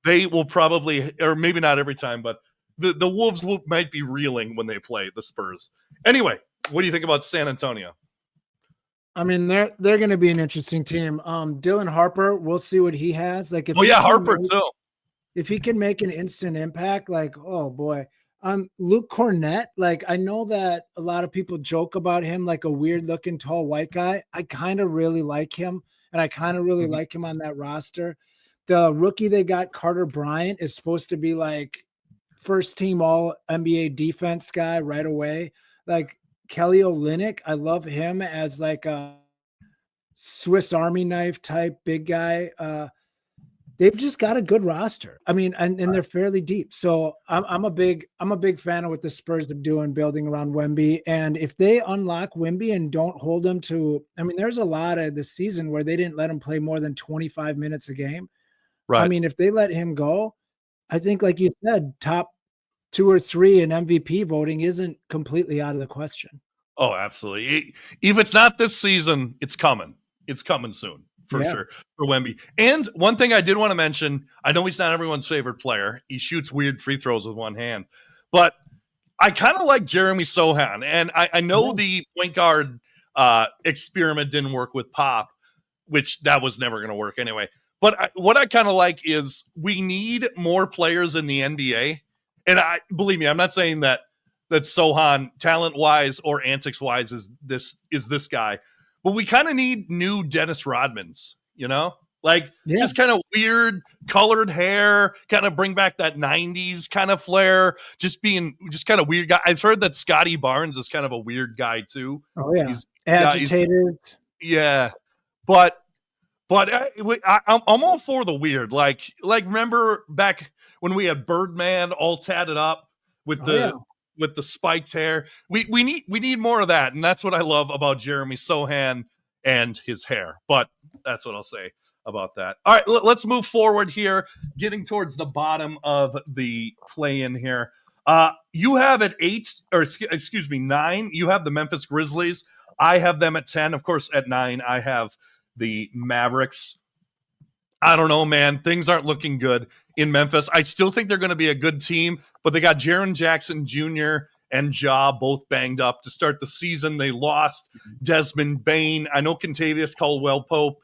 they will probably, or maybe not every time, but the Wolves might be reeling when they play the Spurs. Anyway, what do you think about San Antonio? I mean, they're going to be an interesting team. Dylan Harper, we'll see what he has. Like, Harper too. If he can make an instant impact, like, oh boy. Luke Cornett, like, I know that a lot of people joke about him like a weird looking tall white guy. I kind of really like him, and I kind of really like him on that roster. The rookie they got, Carter Bryant, is supposed to be like first team all NBA defense guy right away. Like Kelly Olynyk, I love him as like a Swiss Army knife type big guy. They've just got a good roster. I mean, and they're fairly deep. So I'm a big fan of what the Spurs are doing, building around Wemby. And if they unlock Wemby and don't hold him to, I mean, there's a lot of the season where they didn't let him play more than 25 minutes a game. Right. I mean, if they let him go, I think, like you said, top 2 or 3 in MVP voting isn't completely out of the question. Oh, absolutely. If it's not this season, it's coming. It's coming soon. For sure, for Wemby. And one thing I did want to mention, I know he's not everyone's favorite player. He shoots weird free throws with one hand. But I kind of like Jeremy Sohan. And I know the point guard experiment didn't work with Pop, which that was never going to work anyway. But what I kind of like is we need more players in the NBA. And believe me, I'm not saying that Sohan, talent-wise or antics-wise, is this guy. But we kind of need new Dennis Rodmans, you know? Like, just kind of weird colored hair, kind of bring back that 90s kind of flair, just kind of weird guy. I've heard that Scotty Barnes is kind of a weird guy, too. Oh, yeah. Agitated. But I'm all for the weird. Like remember back when we had Birdman all tatted up with with the spiked hair. We need more of that, and that's what I love about Jeremy Sohan and his hair. But that's what I'll say about that. All right, let's move forward here, getting towards the bottom of the play-in here. You have at 9, you have the Memphis Grizzlies. I have them at 10. Of course, at 9, I have the Mavericks. I don't know, man. Things aren't looking good in Memphis. I still think they're going to be a good team, but they got Jaren Jackson Jr. and Ja both banged up to start the season. They lost Desmond Bane. I know Kentavious Caldwell-Pope.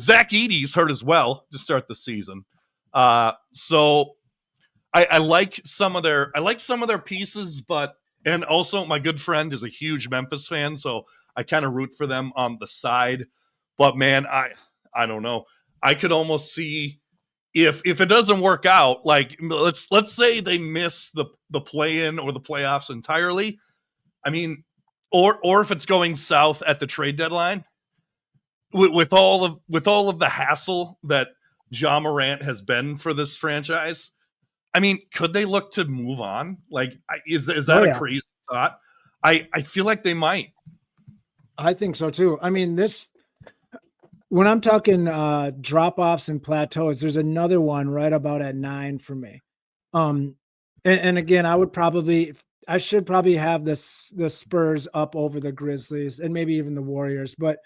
Zach Edey's hurt as well to start the season. So I like some of their pieces, and also my good friend is a huge Memphis fan, so I kind of root for them on the side. But man, I don't know. I could almost see if it doesn't work out, like let's say they miss the play-in or the playoffs entirely. I mean, or if it's going south at the trade deadline, with all of the hassle that Ja Morant has been for this franchise. I mean, could they look to move on? Like, is that a crazy thought? I feel like they might. I think so too. I mean, when I'm talking drop-offs and plateaus, there's another one right about at 9 for me. And again, I should probably have the Spurs up over the Grizzlies and maybe even the Warriors. But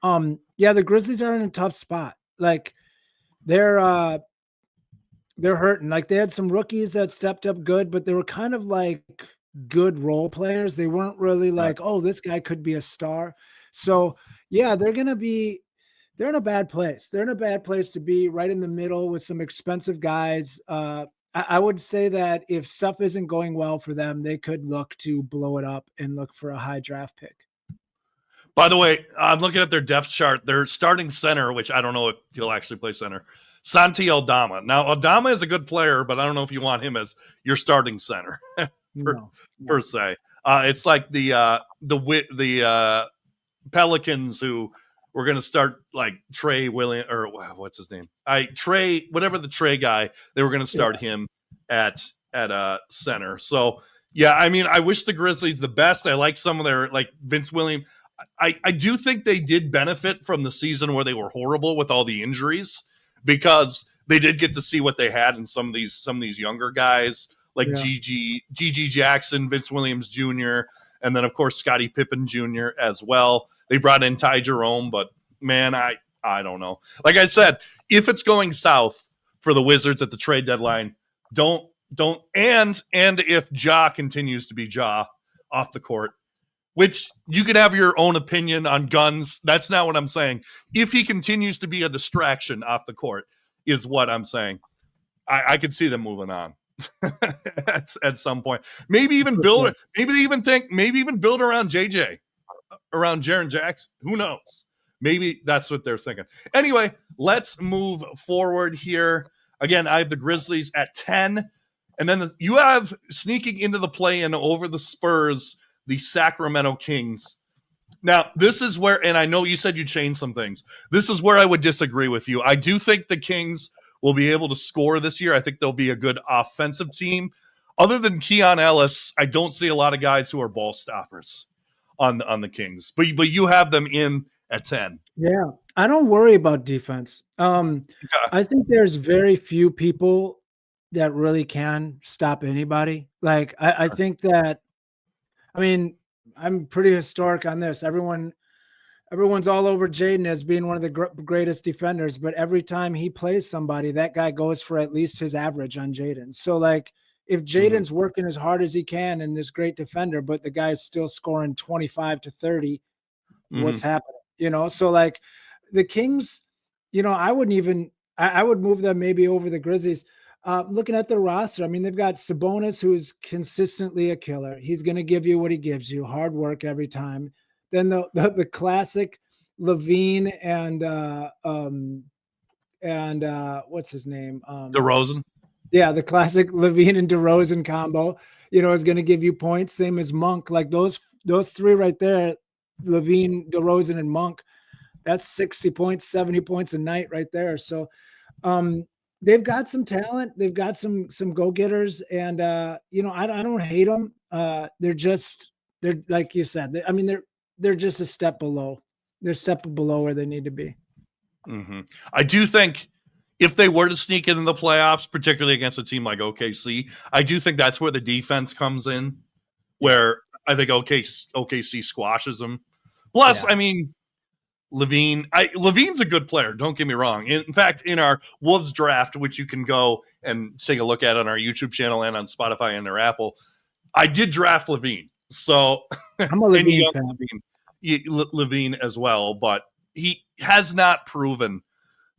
yeah, the Grizzlies are in a tough spot. Like they're hurting. Like they had some rookies that stepped up good, but they were kind of like good role players. They weren't really like, oh, this guy could be a star. So yeah, they're in a bad place. They're in a bad place to be, right in the middle with some expensive guys. I would say that if stuff isn't going well for them, they could look to blow it up and look for a high draft pick. By the way, I'm looking at their depth chart. Their starting center, which I don't know if he'll actually play center, Santi Aldama. Now, Aldama is a good player, but I don't know if you want him as your starting center per se. It's like the Pelicans who were going to start like Trey Williams, or what's his name? Trey, whatever the Trey guy, they were going to start him at center. So yeah, I mean, I wish the Grizzlies the best. I like some of their, like Vince Williams. I do think they did benefit from the season where they were horrible with all the injuries, because they did get to see what they had in some of these younger guys like Gigi Jackson, Vince Williams Jr., and then of course Scottie Pippen Jr. as well. They brought in Ty Jerome, but man, I don't know. Like I said, if it's going south for the Wizards at the trade deadline, don't and if Ja continues to be Ja off the court, which you could have your own opinion on guns. That's not what I'm saying. If he continues to be a distraction off the court is what I'm saying. I could see them moving on at some point. Maybe even build around JJ, around Jaren Jackson. Who knows? Maybe that's what they're thinking. Anyway, let's move forward here. Again, I have the Grizzlies at 10. And then you have sneaking into the play-in over the Spurs, the Sacramento Kings. Now, this is where, and I know you said you changed some things. This is where I would disagree with you. I do think the Kings will be able to score this year. I think they'll be a good offensive team. Other than Keon Ellis, I don't see a lot of guys who are ball stoppers on the Kings. But you have them in at 10. Yeah, I don't worry about defense. I think there's very few people that really can stop anybody. Like I think that, I mean, I'm pretty historic on this. Everyone's all over Jaden as being one of the greatest defenders, but every time he plays somebody, that guy goes for at least his average on Jaden. So like if Jaden's working as hard as he can and this great defender, but the guy's still scoring 25 to 30, what's happening? You know, so like the Kings, you know, I would move them maybe over the Grizzlies. Looking at the roster, I mean, they've got Sabonis, who's consistently a killer. He's going to give you what he gives you, hard work every time. Then the classic Levine and what's his name? DeRozan. Yeah, the classic Levine and DeRozan combo, you know, is going to give you points. Same as Monk. Like those three right there, Levine, DeRozan, and Monk. That's 60 points, 70 points a night right there. So, they've got some talent. They've got some go-getters, and you know, I don't hate them. They're like you said. They're just a step below. They're a step below where they need to be. I do think if they were to sneak in the playoffs, particularly against a team like OKC, I do think that's where the defense comes in, where I think OKC squashes them. Plus, I mean, Levine's a good player. Don't get me wrong. In fact, in our Wolves draft, which you can go and take a look at on our YouTube channel and on Spotify and their Apple, I did draft Levine. So I'm a Levine fan. Levine as well, but he has not proven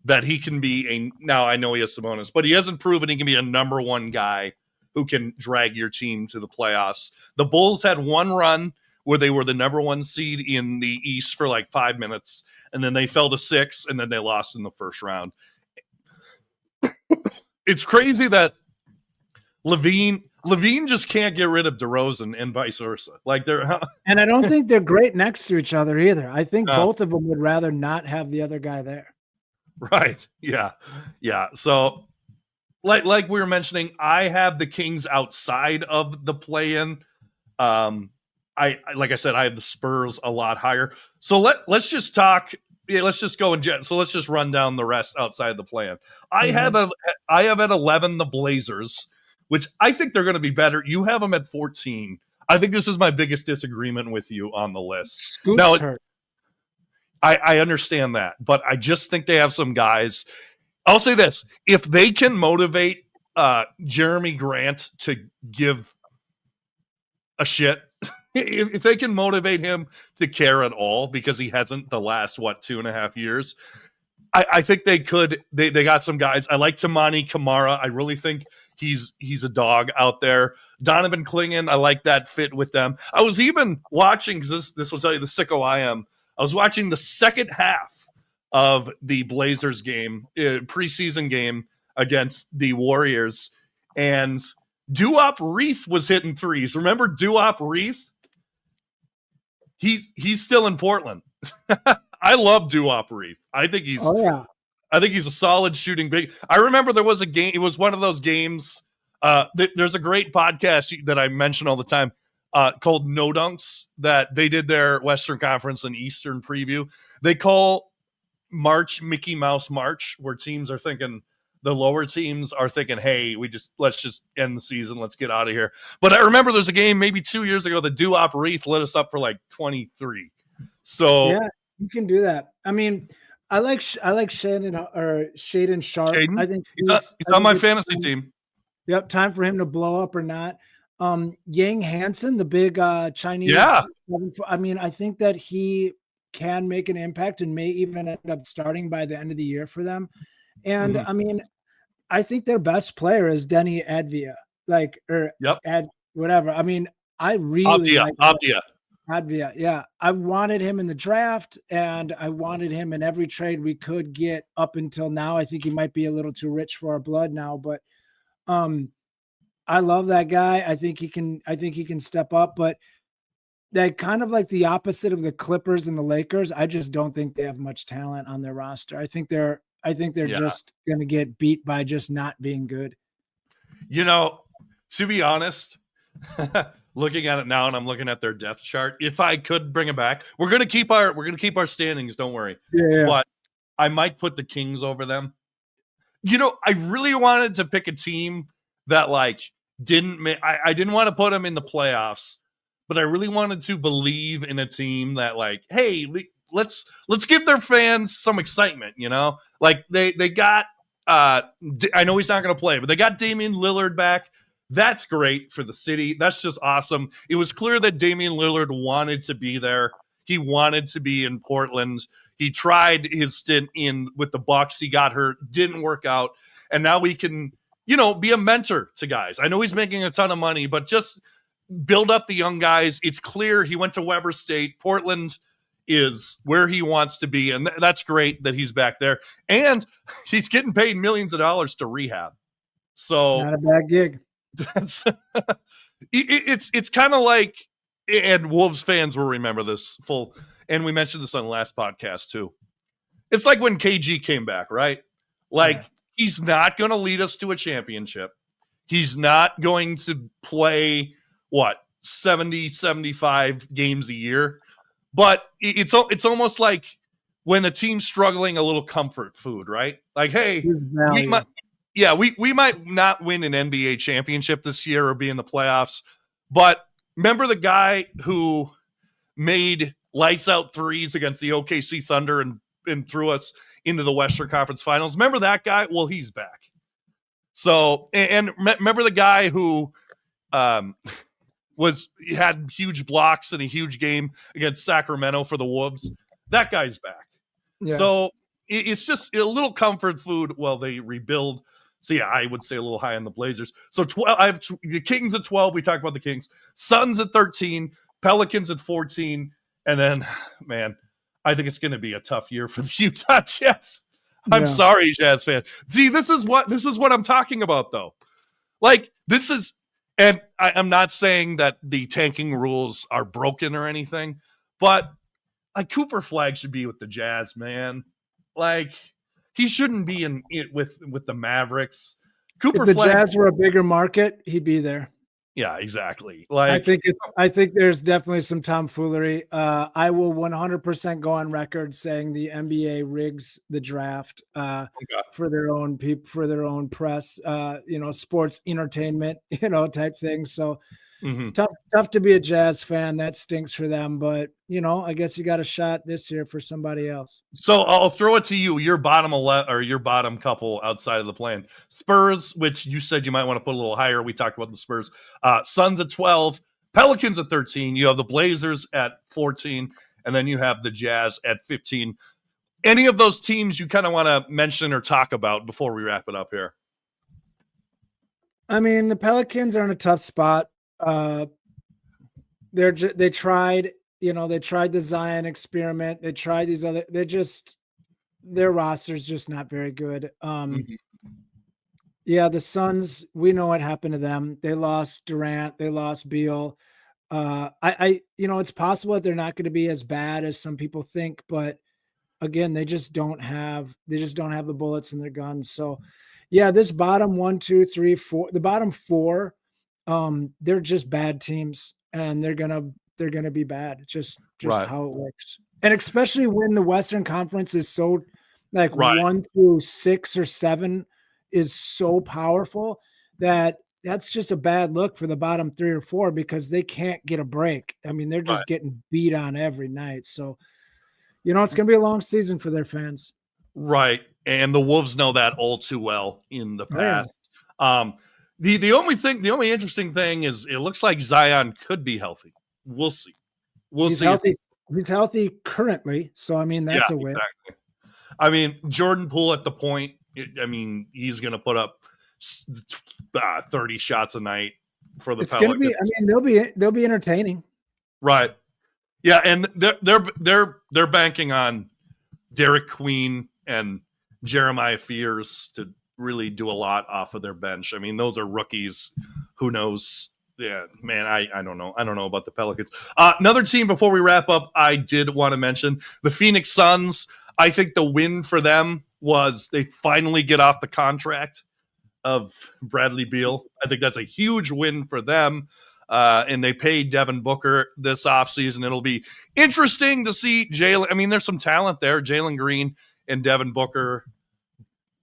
that he can be now I know he has Sabonis, but he hasn't proven he can be a number one guy who can drag your team to the playoffs. The Bulls had one run where they were the number one seed in the East for like 5 minutes, and then they fell to 6, and then they lost in the first round. It's crazy that Levine just can't get rid of DeRozan and vice versa. Like and I don't think they're great next to each other either. I think both of them would rather not have the other guy there. Right. Yeah. Yeah. So like we were mentioning, I have the Kings outside of the play-in. I like I said, I have the Spurs a lot higher. So let's just talk. Yeah, let's just go so let's just run down the rest outside the plan. I have at 11 the Blazers, which I think they're going to be better. You have them at 14. I think this is my biggest disagreement with you on the list. Scoops now, hurt. I understand that, but I just think they have some guys. I'll say this: if they can motivate Jeremy Grant to give a shit, if they can motivate him to care at all, because he hasn't the last 2.5 years, I think they could. They got some guys. I like Tamani Kamara. I really think he's a dog out there. Donovan Clingan, I like that fit with them. I was even watching, because this will tell you the sicko I am. I was watching the second half of the Blazers game, preseason game against the Warriors, and Duop Reith was hitting threes. Remember Duop Reith? He's still in Portland. I love Duop Reith. I think he's a solid shooting big. I remember there was a game. It was one of those games. There's a great podcast that I mention all the time called No Dunks, that they did their Western Conference and Eastern preview. They call March Mickey Mouse March, where teams are thinking, the lower teams are thinking, hey, let's just end the season. Let's get out of here. But I remember there's a game maybe 2 years ago that Duop Reith lit us up for like 23. So yeah, you can do that. I mean, I like Shaden Sharp. Shaden? I think he's on my fantasy team. Yep, time for him to blow up or not. Yang Hansen, the big Chinese. Yeah. I mean, I think that he can make an impact and may even end up starting by the end of the year for them. And I mean, I think their best player is Denny Advia, whatever. I mean, I really like Advia. Yeah. I wanted him in the draft, and I wanted him in every trade we could get up until now. I think he might be a little too rich for our blood now, but I love that guy. I think he can step up, but that kind of like the opposite of the Clippers and the Lakers. I just don't think they have much talent on their roster. I think they're just going to get beat by just not being good. You know, to be honest, looking at it now, and I'm looking at their depth chart, if I could bring it back, we're going to keep our standings. Don't worry. Yeah. But I might put the Kings over them. You know, I really wanted to pick a team that I didn't want to put them in the playoffs, but I really wanted to believe in a team that hey, let's give their fans some excitement, you know? Like they got I know he's not going to play, but they got Damian Lillard back. That's great for the city. That's just awesome. It was clear that Damian Lillard wanted to be there. He wanted to be in Portland. He tried his stint with the Bucks. He got hurt, didn't work out. And now he can, be a mentor to guys. I know he's making a ton of money, but just build up the young guys. It's clear he went to Weber State. Portland is where he wants to be, and that's great that he's back there. And he's getting paid millions of dollars to rehab. So not a bad gig. That's it's kind of like, and Wolves fans will remember this and we mentioned this on the last podcast too. It's like when KG came back, right? He's not going to lead us to a championship. He's not going to play 70, 75 games a year. But it's almost like when the team's struggling, a little comfort food, right? Like, hey, we might not win an NBA championship this year or be in the playoffs, but remember the guy who made lights out threes against the OKC Thunder and threw us into the Western Conference Finals? Remember that guy? Well, he's back. So, and remember the guy who had huge blocks in a huge game against Sacramento for the Wolves? That guy's back. Yeah. So it's just a little comfort food while they rebuild. So yeah, I would say a little high on the Blazers. So 12, I have the Kings at 12. We talked about the Kings. Suns at 13. Pelicans at 14. And then, man, I think it's going to be a tough year for the Utah Jazz. I'm sorry, Jazz fan. See, this is what I'm talking about, though. Like, this is, and I'm not saying that the tanking rules are broken or anything, but like Cooper Flag should be with the Jazz, man. Like, he shouldn't be in it with the Mavericks. Cooper Flag, if the Jazz were a bigger market, he'd be there. Yeah, exactly. Like, I think there's definitely some tomfoolery. I will 100% go on record saying the NBA rigs the draft for their own people, for their own press, sports entertainment, type thing. So tough to be a Jazz fan. That stinks for them, but I guess you got a shot this year for somebody else. So I'll throw it to you. Your bottom 11 or your bottom couple outside of the plan. Spurs, which you said you might want to put a little higher. We talked about the Spurs. Suns at 12, Pelicans at 13. You have the Blazers at 14, and then you have the Jazz at 15. Any of those teams you kind of want to mention or talk about before we wrap it up here? I mean, the Pelicans are in a tough spot. They tried the Zion experiment. They tried these other. Their roster's just not very good. Yeah, the Suns. We know what happened to them. They lost Durant. They lost Beal. It's possible that they're not going to be as bad as some people think, but again, they just don't have the bullets in their guns. So, yeah, this bottom 1, 2, 3, 4, the bottom 4. They're just bad teams, and they're gonna be bad. Just right. How it works, and especially when the Western Conference is so like 1 through 6 or 7 is so powerful that's just a bad look for the bottom 3 or 4 because they can't get a break. I mean, they're just getting beat on every night. So, it's gonna be a long season for their fans. Right, and the Wolves know that all too well in the past. Oh, yeah. The only interesting thing is it looks like Zion could be healthy. We'll see. He's see. Healthy. He's healthy currently, so I mean that's a win. Exactly. I mean, Jordan Poole at the point. I mean, he's going to put up 30 shots a night for the Pelicans. Going to be. They'll be entertaining. Right. Yeah, and they're banking on Derek Queen and Jeremiah Fears to really do a lot off of their bench. I mean, those are rookies. Who knows? Yeah, man, I don't know. I don't know about the Pelicans. Another team before we wrap up, I did want to mention the Phoenix Suns. I think the win for them was they finally get off the contract of Bradley Beal. I think that's a huge win for them. And they paid Devin Booker this offseason. It'll be interesting to see Jalen. I mean, there's some talent there. Jalen Green and Devin Booker.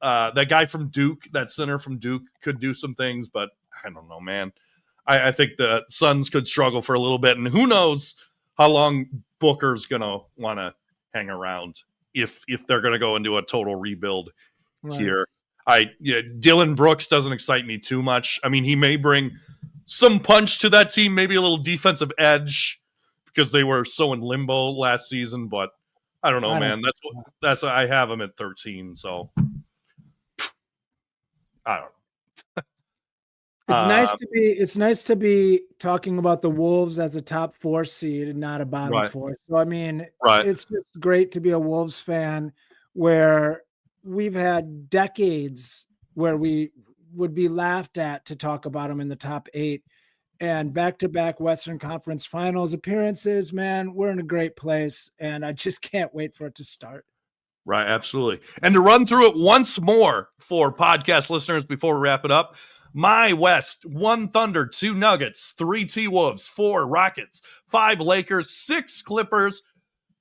That guy from Duke, that center from Duke, could do some things, but I don't know, man. I think the Suns could struggle for a little bit, and who knows how long Booker's going to want to hang around if they're going to go into a total rebuild here. Dylan Brooks doesn't excite me too much. I mean, he may bring some punch to that team, maybe a little defensive edge because they were so in limbo last season, but I don't know, man. That's I have him at 13, so I don't know. It's nice to be talking about the Wolves as a top 4 seed and not a bottom 4. So I mean, it's just great to be a Wolves fan where we've had decades where we would be laughed at to talk about them in the top 8 and back-to-back Western Conference Finals appearances. Man, we're in a great place, and I just can't wait for it to start. Right, absolutely. And to run through it once more for podcast listeners before we wrap it up. My West: 1 Thunder, 2 Nuggets, 3 T-Wolves, 4 Rockets, 5 Lakers, 6 Clippers,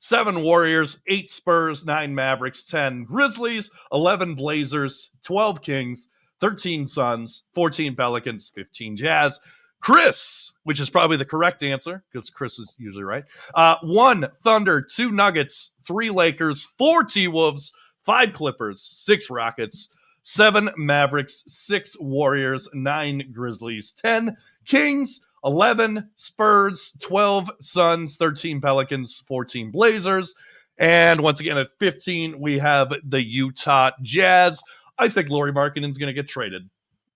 7 Warriors, 8 Spurs, 9 Mavericks, 10 Grizzlies, 11 Blazers, 12 Kings, 13 Suns, 14 Pelicans, 15 Jazz. Chris, which is probably the correct answer because Chris is usually right. 1 Thunder, 2 Nuggets, 3 Lakers, 4 T-Wolves, 5 Clippers, 6 Rockets, 7 Mavericks, 6 Warriors, 9 Grizzlies, 10 Kings, 11 Spurs, 12 Suns, 13 Pelicans, 14 Blazers, And once again, at 15, we have the Utah Jazz. I think Lauri Markkanen's going to get traded.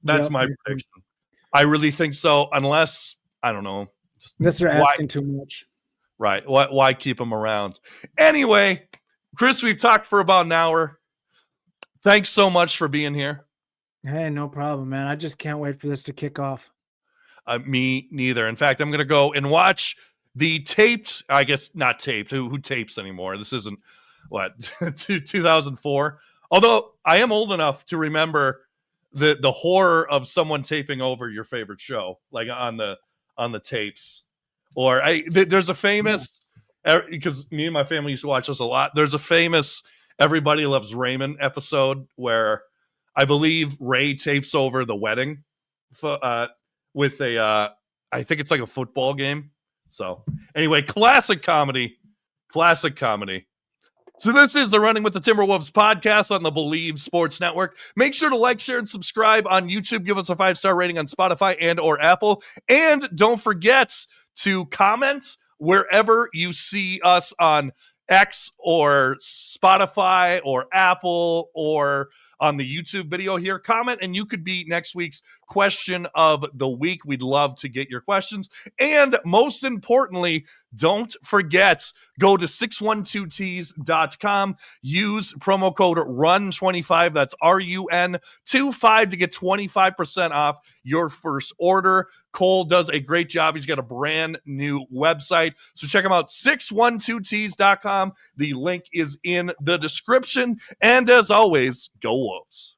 That's my prediction. I really think so, unless, I don't know. Unless they're asking too much. Right. Why keep him around? Anyway, Chris, we've talked for about an hour. Thanks so much for being here. Hey, no problem, man. I just can't wait for this to kick off. Me neither. In fact, I'm going to go and watch the taped, I guess not taped. Who tapes anymore? This isn't, 2004. Although I am old enough to remember the horror of someone taping over your favorite show, like on the tapes. Or there's a famous, because me and my family used to watch this a lot. There's a famous Everybody Loves Raymond episode where I believe Ray tapes over the wedding with a, I think it's like a football game. So anyway, classic comedy. So this is the Running with the Timberwolves podcast on the Believe Sports Network. Make sure to like, share, and subscribe on YouTube. Give us a 5-star rating on Spotify and or Apple. And don't forget to comment wherever you see us on X or Spotify or Apple or on the YouTube video here. Comment and you could be next week's question of the week. We'd love to get your questions. And most importantly, don't forget, go to 612tees.com. Use promo code RUN25. That's RUN25 to get 25% off your first order. Cole does a great job. He's got a brand new website. So check him out, 612tees.com. The link is in the description. And as always, go Wolves.